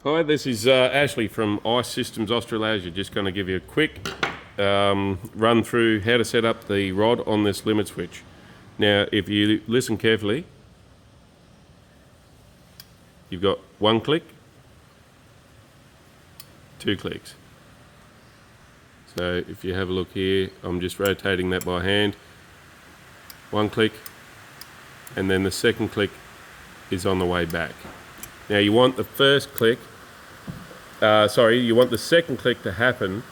Hi, this is Ashley from Ice Systems Australasia. Just going to give you a quick run through how to set up the rod on this limit switch. Now, if you listen carefully, you've got one click, two clicks. So if you have a look here, I'm just rotating that by hand. One click, and then the second click is on the way back. Now you want the first click, you want the second click to happen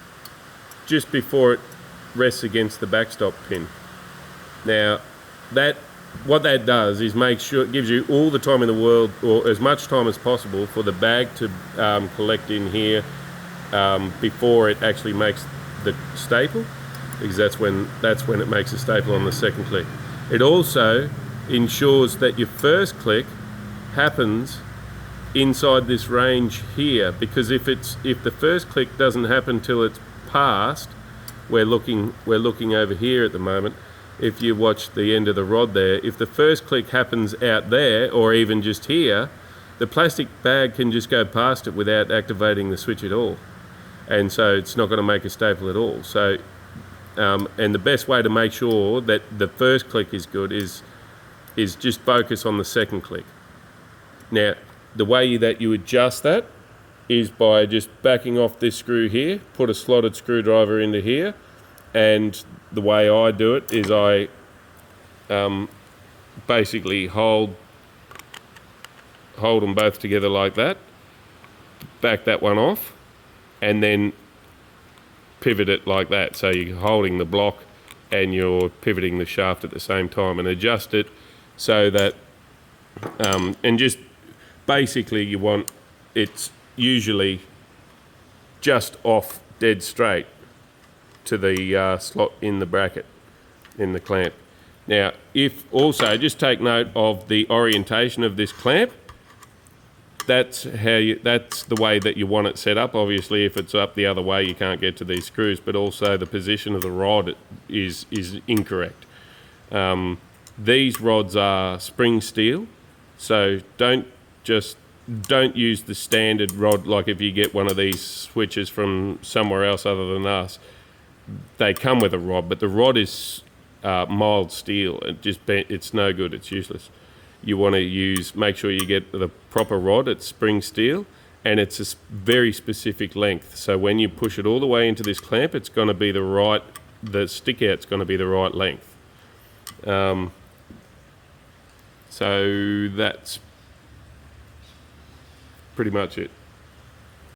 just before it rests against the backstop pin. Now what that does is make sure it gives you all the time in the world, or as much time as possible, for the bag to collect in here before it actually makes the staple, because that's when it makes a staple on the second click. It also ensures that your first click happens inside this range here, because if the first click doesn't happen till it's past, we're looking over here at the moment. If you watch the end of the rod there, if the first click happens out there or even just here, the plastic bag can just go past it without activating the switch at all, and so it's not going to make a staple at all. So and the best way to make sure that the first click is good is just focus on the second click. Now, the way that you adjust that is by just backing off this screw here, put a slotted screwdriver into here, and the way I do it is I basically hold them both together like that, back that one off, and then pivot it like that. So you're holding the block and you're pivoting the shaft at the same time, and adjust it so that and just basically you want it's usually just off dead straight to the slot in the bracket in the clamp. Now, if also just take note of the orientation of this clamp. That's the way that you want it set up. Obviously, if it's up the other way, you can't get to these screws, but also the position of the rod is incorrect. These rods are spring steel, so don't use the standard rod. Like if you get one of these switches from somewhere else other than us, they come with a rod, but the rod is mild steel. It's no good. It's useless. You want to make sure you get the proper rod. It's spring steel, and it's a very specific length. So when you push it all the way into this clamp, it's going to be the stick out's going to be the right length. So that's pretty much it.